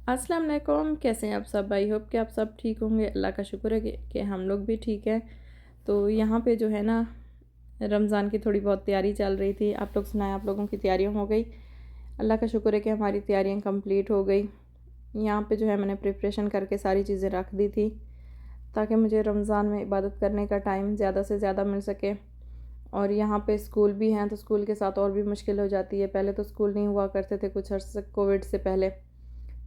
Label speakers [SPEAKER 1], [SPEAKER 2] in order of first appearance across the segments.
[SPEAKER 1] अस्सलाम वालेकुम। कैसे हैं आप सब? आई होप कि आप सब ठीक होंगे। अल्लाह का शुक्र है कि हम लोग भी ठीक हैं। तो यहाँ पे जो है ना, रमज़ान की थोड़ी बहुत तैयारी चल रही थी। आप लोग सुनाएं, आप लोगों की तैयारियाँ हो गई? अल्लाह का शुक्र है कि हमारी तैयारियाँ कंप्लीट हो गई। यहाँ पे जो है मैंने प्रिपरेशन करके सारी चीज़ें रख दी थी ताकि मुझे रमज़ान में इबादत करने का टाइम ज़्यादा से ज़्यादा मिल सके। और यहाँ पे स्कूल भी हैं तो स्कूल के साथ और भी मुश्किल हो जाती है। पहले तो स्कूल नहीं हुआ करते थे कुछ अर्से कोविड से पहले,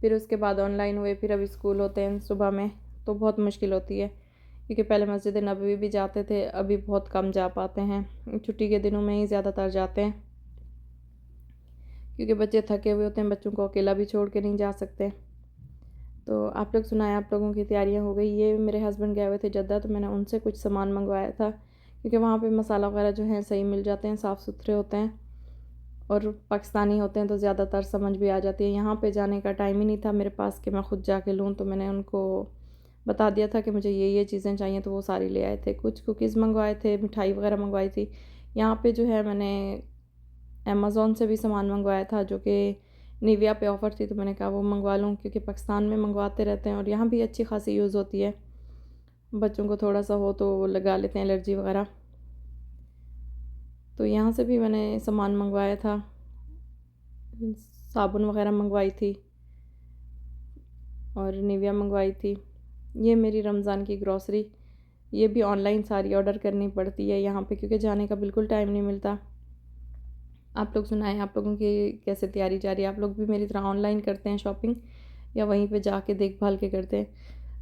[SPEAKER 1] फिर उसके बाद ऑनलाइन हुए, फिर अभी स्कूल होते हैं सुबह में, तो बहुत मुश्किल होती है। क्योंकि पहले मस्जिद नबवी भी जाते थे, अभी बहुत कम जा पाते हैं। छुट्टी के दिनों में ही ज़्यादातर जाते हैं क्योंकि बच्चे थके हुए होते हैं, बच्चों को अकेला भी छोड़ के नहीं जा सकते। तो आप लोग सुनाएं, आप लोगों की तैयारियां हो गई? ये मेरे हस्बैंड गए हुए थे जद्दा, तो मैंने उनसे कुछ सामान मंगवाया था क्योंकि वहाँ पे मसाला वगैरह जो है सही मिल जाते हैं, साफ़ सुथरे होते हैं और पाकिस्तानी होते हैं तो ज़्यादातर समझ भी आ जाती है। यहाँ पे जाने का टाइम ही नहीं था मेरे पास कि मैं ख़ुद जाके लूँ, तो मैंने उनको बता दिया था कि मुझे ये चीज़ें चाहिए, तो वो सारी ले आए थे। कुछ कुकीज़ मंगवाए थे, मिठाई वगैरह मंगवाई थी। यहाँ पे जो है मैंने अमेज़ोन से भी सामान मंगवाया था जो कि निविया पे ऑफ़र थी, तो मैंने कहा वो मंगवा लूँ क्योंकि पाकिस्तान में मंगवाते रहते हैं और यहाँ भी अच्छी खासी यूज़ होती है। बच्चों को थोड़ा सा हो तो वो लगा लेते हैं एलर्जी वगैरह। तो यहाँ से भी मैंने सामान मंगवाया था, साबुन वगैरह मंगवाई थी और निविया मंगवाई थी। ये मेरी रमज़ान की ग्रॉसरी, ये भी ऑनलाइन सारी ऑर्डर करनी पड़ती है यहाँ पे क्योंकि जाने का बिल्कुल टाइम नहीं मिलता। आप लोग सुनाएं, आप लोगों की कैसे तैयारी जा रही है? आप लोग भी मेरी तरह ऑनलाइन करते हैं शॉपिंग या वहीं पे जाके देखभाल के करते हैं?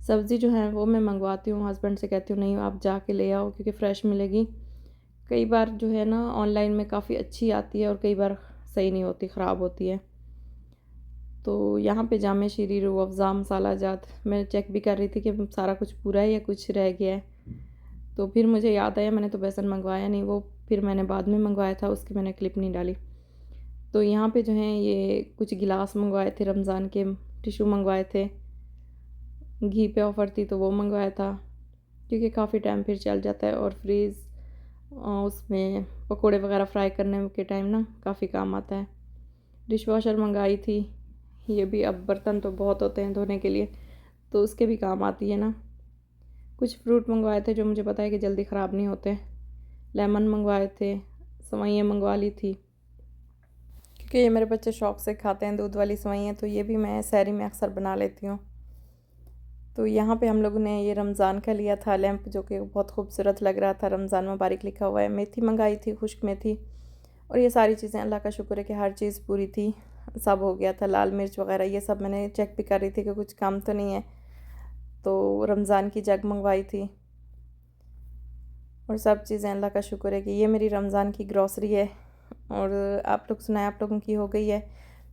[SPEAKER 1] सब्ज़ी जो है वो मैं मंगवाती हूँ, हस्बैंड से कहती हूँ नहीं आप जाके ले आओ क्योंकि फ़्रेश मिलेगी। कई बार जो है ना ऑनलाइन में काफ़ी अच्छी आती है और कई बार सही नहीं होती, ख़राब होती है। तो यहाँ पे जामे शीरी, रूह अफ़ज़ा, मसाला जात मैं चेक भी कर रही थी कि सारा कुछ पूरा है या कुछ रह गया है। तो फिर मुझे याद आया मैंने तो बेसन मंगवाया नहीं, वो फिर मैंने बाद में मंगवाया था, उसकी मैंने क्लिप नहीं डाली। तो यहाँ पे जो है ये कुछ गिलास मंगवाए थे रमज़ान के, टिशू मंगवाए थे, घी पे ऑफ़र थी तो वो मंगवाया था क्योंकि काफ़ी टाइम फिर चल जाता है और फ्रीज़ उसमें पकोड़े वगैरह फ्राई करने के टाइम ना काफ़ी काम आता है। डिश वॉशर मंगाई थी, ये भी अब बर्तन तो बहुत होते हैं धोने के लिए तो उसके भी काम आती है ना। कुछ फ्रूट मंगवाए थे जो मुझे पता है कि जल्दी ख़राब नहीं होते। लेमन मंगवाए थे, सेवइयाँ मंगवा ली थी क्योंकि ये मेरे बच्चे शौक़ से खाते हैं दूध वाली सेवइयाँ, तो ये भी मैं सहरी में अक्सर बना लेती हूँ। तो यहाँ पे हम लोगों ने ये रमज़ान का लिया था लैंप जो कि बहुत खूबसूरत लग रहा था, रमज़ान मुबारक लिखा हुआ है। मेथी मंगाई थी, खुश्क मेथी, और ये सारी चीज़ें अल्लाह का शुक्र है कि हर चीज़ पूरी थी, सब हो गया था। लाल मिर्च वगैरह ये सब मैंने चेक भी कर रही थी कि कुछ कम तो नहीं है। तो रमज़ान की जग मंगवाई थी और सब चीज़ें अल्लाह का शुक्र है कि ये मेरी रमज़ान की ग्रॉसरी है। और आप लोग सुनाएं, आप लोगों की हो गई है?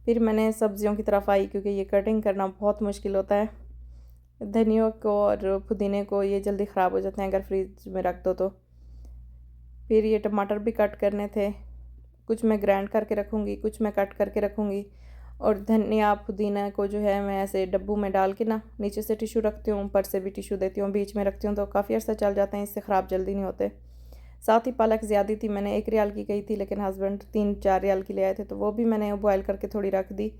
[SPEAKER 1] फिर मैंने सब्ज़ियों की तरफ आई क्योंकि ये कटिंग करना बहुत मुश्किल होता है। धनिया को और पुदीने को ये जल्दी ख़राब हो जाते हैं अगर फ्रिज में रख दो तो। फिर ये टमाटर भी कट करने थे, कुछ मैं ग्राइंड करके रखूँगी, कुछ मैं कट करके रखूँगी। और धनिया पुदीना को जो है मैं ऐसे डब्बू में डाल के ना नीचे से टिशू रखती हूँ, ऊपर से भी टिशू देती हूँ, बीच में रखती हूँ तो काफ़ी अर्सा चल जाते हैं, इससे ख़राब जल्दी नहीं होते। साथ ही पालक ज़्यादा थी, मैंने 1 रियाल की कही थी लेकिन हस्बैंड 3-4 रियाल की ले आए थे, तो वो भी मैंने बॉयल करके थोड़ी रख दी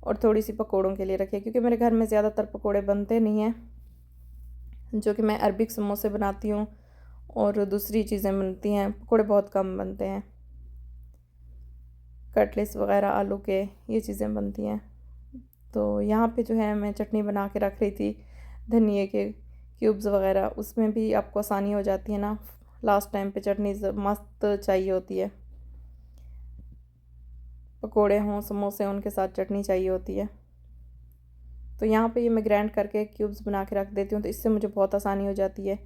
[SPEAKER 1] और थोड़ी सी पकौड़ों के लिए रखी क्योंकि मेरे घर में ज़्यादातर पकौड़े बनते नहीं हैं, जो कि मैं अरबिक समोसे बनाती हूँ और दूसरी चीज़ें बनती हैं, पकौड़े बहुत कम बनते हैं। कटलेट्स वगैरह आलू के ये चीज़ें बनती हैं। तो यहाँ पे जो है मैं चटनी बना के रख रही थी, धनिए के क्यूब्स वगैरह, उसमें भी आपको आसानी हो जाती है ना, लास्ट टाइम पे चटनी मस्त चाहिए होती है। पकोड़े हों, समोसे, उनके साथ चटनी चाहिए होती है। तो यहाँ पे ये मैं ग्राइंड करके क्यूब्स बना के रख देती हूँ तो इससे मुझे बहुत आसानी हो जाती है।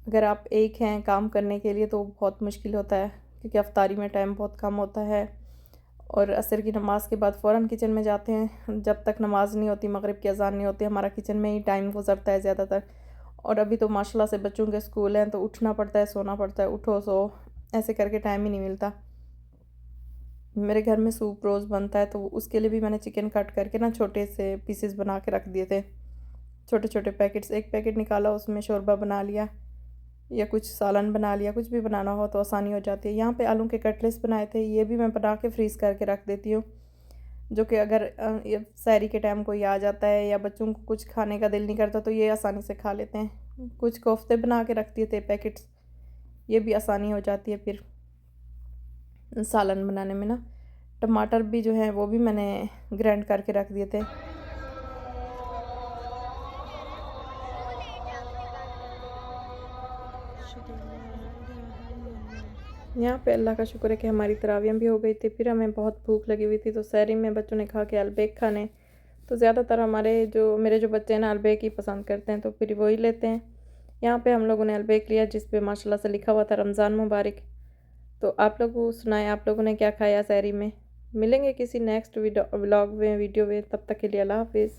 [SPEAKER 1] अगर आप एक हैं काम करने के लिए तो बहुत मुश्किल होता है क्योंकि अफ्तारी में टाइम बहुत कम होता है और असर की नमाज़ के बाद फ़ौरन किचन में जाते हैं। जब तक नमाज़ नहीं होती, मगरिब की अज़ान नहीं होती, हमारा किचन में ही टाइम गुजरता है ज़्यादातर। और अभी तो माशाल्लाह से बच्चों के स्कूल हैं तो उठना पड़ता है, सोना पड़ता है, उठो सो, ऐसे करके टाइम ही नहीं मिलता। मेरे घर में सूप रोज़ बनता है तो उसके लिए भी मैंने चिकन कट करके ना छोटे से पीसेस बना के रख दिए थे, छोटे छोटे पैकेट्स। एक पैकेट निकाला, उसमें शोरबा बना लिया या कुछ सालन बना लिया, कुछ भी बनाना हो तो आसानी हो जाती है। यहाँ पे आलू के कटलेट्स बनाए थे, ये भी मैं बना के फ्रीज़ करके रख देती हूँ। जो कि अगर ये सहरी के टाइम कोई आ जाता है या बच्चों को कुछ खाने का दिल नहीं करता तो ये आसानी से खा लेते हैं। कुछ कोफ्ते बना के रख दिए थे पैकेट्स, ये भी आसानी हो जाती है फिर सालन बनाने में ना। टमाटर भी जो है वो भी मैंने ग्राइंड करके रख दिए थे। यहाँ पे अल्लाह का शुक्र है कि हमारी तरावियाँ भी हो गई थी। फिर हमें बहुत भूख लगी हुई थी तो सहरी में बच्चों ने कहा कि अलबेक खाने, तो ज़्यादातर मेरे जो बच्चे हैं ना अलबेक ही पसंद करते हैं तो फिर वही लेते हैं। यहाँ पे हम लोगों ने अलबेक लिया जिस पे माशाल्लाह से लिखा हुआ था रमज़ान मुबारक। तो आप लोगों को सुनाए आप लोगों ने क्या खाया सहरी में। मिलेंगे किसी नेक्स्ट व्लॉग में वीडियो में, तब तक के लिए अल्लाह हाफिज़।